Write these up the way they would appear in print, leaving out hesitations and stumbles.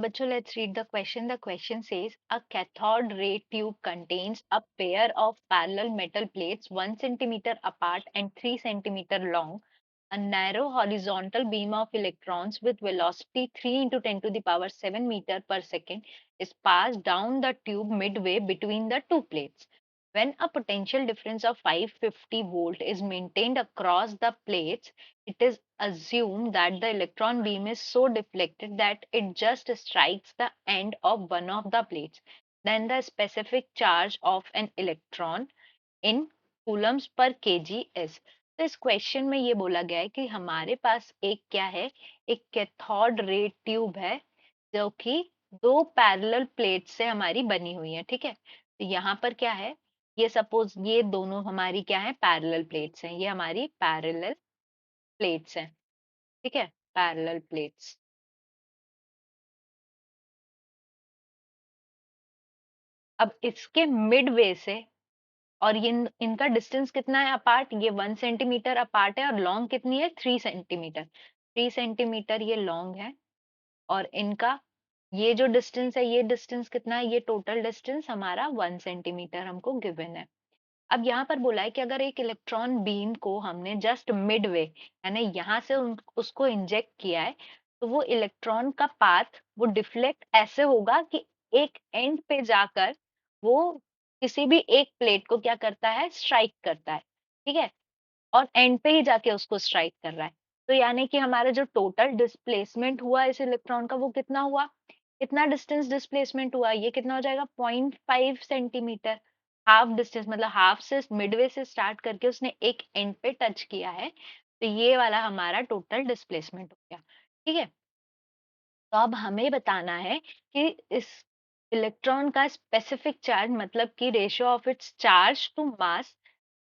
बच्चों, let's read the question. The question says a cathode ray tube contains a pair of parallel metal plates 1 centimeter apart and 3 centimeter long. A narrow horizontal beam of electrons with velocity 3 into 10 to the power 7 meter per second is passed down the tube midway between the two plates. When a potential difference of 550 volt is maintained across the plates, it is assumed that the electron beam is so deflected that it just strikes the end of one of the plates. Then the specific charge of an electron in coulombs per kg is. तो इस question में ये बोला गया है कि हमारे पास एक क्या है, एक कैथोड रे ट्यूब है जो कि दो पैरेलल प्लेट से हमारी बनी हुई है। ठीक है, तो यहाँ पर क्या है, ये सपोज ये दोनों हमारी क्या है, पैरेलल प्लेट्स हैं, ये हमारी पैरेलल प्लेट्स हैं। ठीक है, पैरेलल प्लेट्स। अब इसके मिडवे से, और ये इनका डिस्टेंस कितना है अपार्ट, ये 1 सेंटीमीटर अपार्ट है, और लॉन्ग कितनी है, 3 सेंटीमीटर। 3 सेंटीमीटर ये लॉन्ग है, और इनका ये जो डिस्टेंस है, ये डिस्टेंस कितना है, ये टोटल डिस्टेंस हमारा 1 सेंटीमीटर हमको गिवन है। अब यहाँ पर बोला है कि अगर एक इलेक्ट्रॉन बीम को हमने जस्ट मिडवे यानी यहाँ से उसको इंजेक्ट किया है, तो वो इलेक्ट्रॉन का पाथ वो डिफ्लेक्ट ऐसे होगा कि एक एंड पे जाकर वो किसी भी एक प्लेट को क्या करता है, स्ट्राइक करता है। ठीक है, और एंड पे ही जाके उसको स्ट्राइक कर रहा है। तो यानी कि हमारा जो टोटल डिस्प्लेसमेंट हुआ इस इलेक्ट्रॉन का, वो कितना हुआ, कितना डिस्टेंस डिस्प्लेसमेंट हुआ, ये कितना हो जाएगा, 0.5 सेंटीमीटर। हाफ डिस्टेंस मतलब हाफ से मिडवे से स्टार्ट करके उसने एक एंड पे टच किया है, तो ये वाला हमारा टोटल डिस्प्लेसमेंट हो गया। ठीक है, तो अब हमें बताना है कि इस इलेक्ट्रॉन का स्पेसिफिक चार्ज मतलब कि ratio of its charge to mass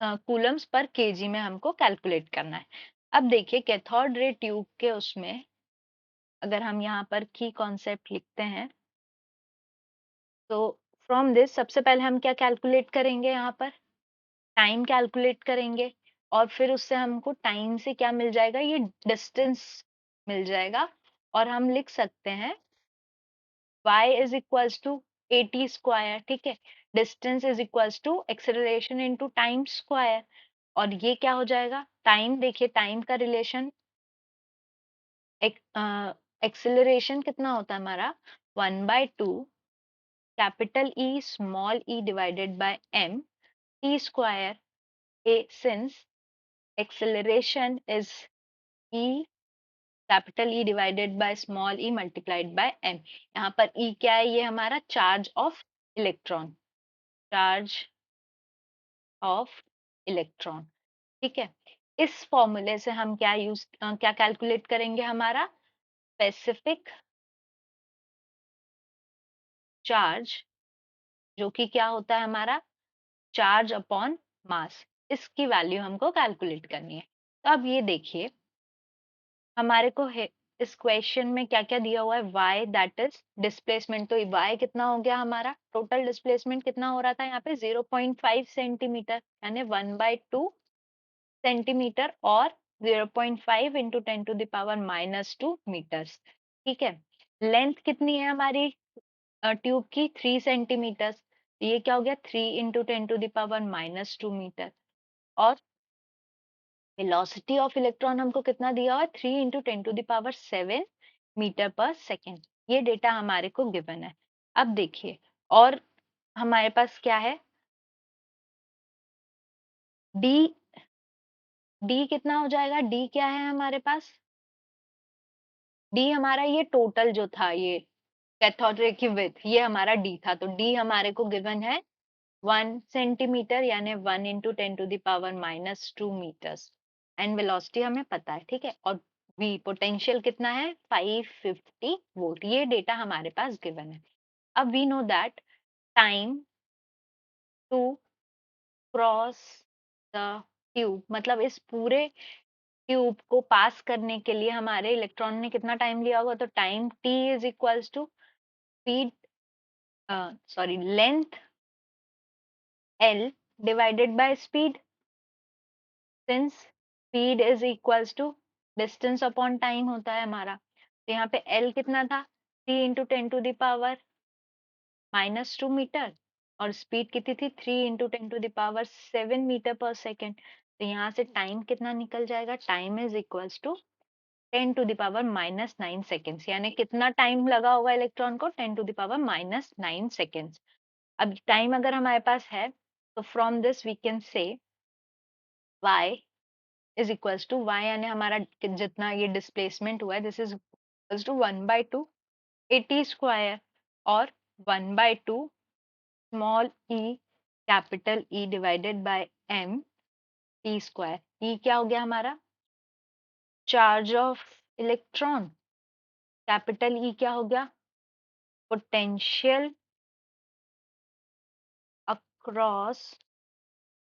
coulombs पर केजी में हमको कैलकुलेट करना है। अब देखिए कैथोड रे ट्यूब के उसमें अगर हम यहाँ पर की कॉन्सेप्ट लिखते हैं, तो फ्रॉम दिस सबसे पहले हम क्या कैलकुलेट करेंगे, यहाँ पर टाइम कैलकुलेट करेंगे, और फिर उससे हमको टाइम से क्या मिल जाएगा, ये डिस्टेंस मिल जाएगा, और हम लिख सकते हैं y is equals to at square. ठीक है, distance is equals to acceleration into time square, और ये क्या हो जाएगा, टाइम, देखिए टाइम का रिलेशन एक्सेलरेशन कितना होता है हमारा, 1/2 capital E small E divided by m t square, a since acceleration is e capital E divided by small e multiplied by m। यहाँ पर E क्या है, ये हमारा charge of electron, charge of electron. ठीक है, इस फॉर्मूले से हम क्या कैलकुलेट करेंगे, हमारा स्पेसिफिक चार्ज, जो कि क्या होता है हमारा चार्ज अपॉन मास, इसकी वैल्यू हमको कैलकुलेट करनी है। तो अब ये देखिए हमारे को इस क्वेश्चन में क्या क्या दिया हुआ है, y दैट इज डिस्प्लेसमेंट, तो y कितना हो गया, हमारा टोटल डिस्प्लेसमेंट कितना हो रहा था यहाँ पे 0.5 सेंटीमीटर, यानी 1/2 सेंटीमीटर, और 0.5 इंटू 10⁻⁻² मीटर्स। ठीक है, लेंथ कितनी है हमारी ट्यूब की, 3 सेंटीमीटर, ये क्या हो गया, 3 इंटू 10⁻⁻² मीटर, और वेलोसिटी ऑफ इलेक्ट्रॉन हमको कितना दिया हुआ है, 3 इंटू 10⁻7 मीटर पर सेकेंड। ये डेटा हमारे को गिवन है। अब देखिए, और हमारे पास क्या है, डी, डी कितना हो जाएगा, डी क्या है हमारे पास, डी हमारा ये टोटल जो था, ये कैथोड रे की विड्थ, ये हमारा डी था, तो डी हमारे को गिवन है 1 सेंटीमीटर, यानी 1 इंटू 10⁻⁻² मीटर्स, एंड वेलोसिटी हमें पता है। ठीक है, और वी पोटेंशियल कितना है, 550 वोल्ट, ये डेटा हमारे पास गिवन है। अब we know that time to cross the tube, मतलब इस पूरे ट्यूब को पास करने के लिए हमारे इलेक्ट्रॉन ने कितना टाइम लिया होगा, तो time t is equals to speed, sorry length l divided by speed, since speed is equals to distance upon time होता है हमारा, तो यहाँ पे l कितना था, 3 इंटू 10⁻⁻² मीटर, और स्पीड कितनी थी 3 इंटू 10⁻7 मीटर पर सेकेंड। तो यहाँ से टाइम कितना निकल जाएगा, time is equals to 10⁻⁻9 seconds, यानी कितना टाइम लगा होगा इलेक्ट्रॉन को, 10⁻⁹ सेकेंड्स। अब टाइम अगर हमारे पास है तो from this we can say y is equals to y, यानी हमारा जितना ये डिस्प्लेसमेंट हुआ है this is equals to 1/2 AT square, और 1/2 small e capital E divided by m t square. E क्या हो गया हमारा, charge of electron, capital E क्या हो गया, पोटेंशियल अक्रॉस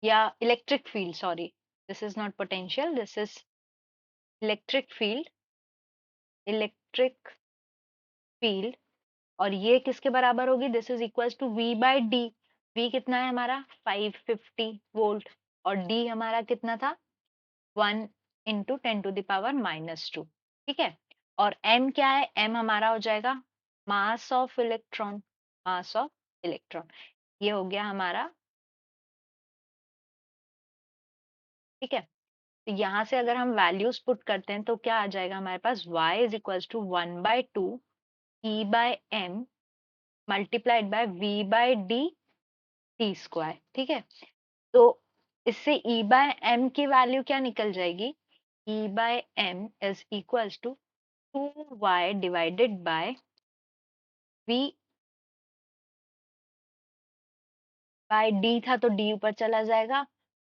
या electric field, sorry this is not potential, this is electric field, electric field. और ये किसके बराबर होगी, this is equals to V/d। V कितना है हमारा 550 वोल्ट, और D हमारा कितना था 1 इंटू 10⁻⁻²। ठीक है, और M क्या है, M हमारा हो जाएगा mass of electron, mass of electron. ये हो गया हमारा, ठीक है। तो यहाँ से अगर हम वैल्यूज पुट करते हैं तो क्या आ जाएगा हमारे पास, y is equals to 1/2 E/m multiplied by V/d t square. ठीक है, तो इससे E/m की वैल्यू क्या निकल जाएगी, E/m is equals to 2y divided by V by d था तो d ऊपर चला जाएगा,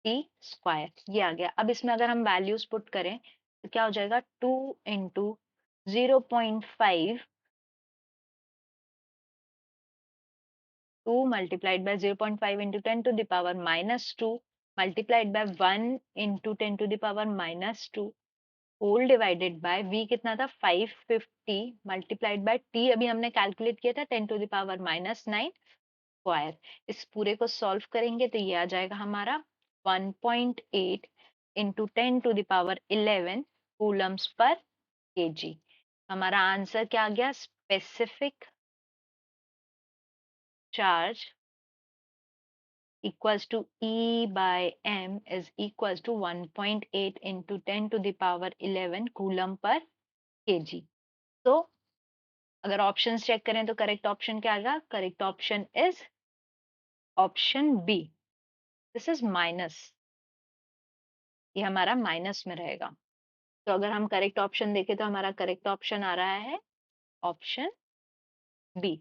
t स्क्वायर ये आ गया। अब इसमें अगर हम वैल्यूज पुट करें तो क्या हो जाएगा, 2 into 0.5, 2 multiplied by 0.5 into 10⁻⁻² multiplied by 1 into 10⁻⁻² whole divided by v कितना था 550 मल्टीप्लाइड बाय t अभी हमने कैलकुलेट किया था 10⁻⁹ स्क्वायर। इस पूरे को सॉल्व करेंगे तो ये आ जाएगा हमारा 1.8 इंटू 10⁻11 कूलम्स पर केजी। हमारा आंसर क्या आ गया, specific charge equals to E by m is equals to 1.8 into 10 to the power 11 coulomb per kg। तो अगर ऑप्शंस चेक करें तो करेक्ट ऑप्शन क्या आएगा, correct option is option B, this is minus, ये हमारा माइनस में रहेगा। तो अगर हम करेक्ट ऑप्शन देखें तो हमारा करेक्ट ऑप्शन आ रहा है ऑप्शन बी।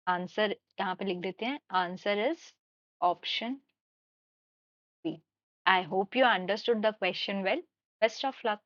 आंसर यहाँ पे लिख देते हैं, answer is option B. I hope you understood the question well. Best of luck.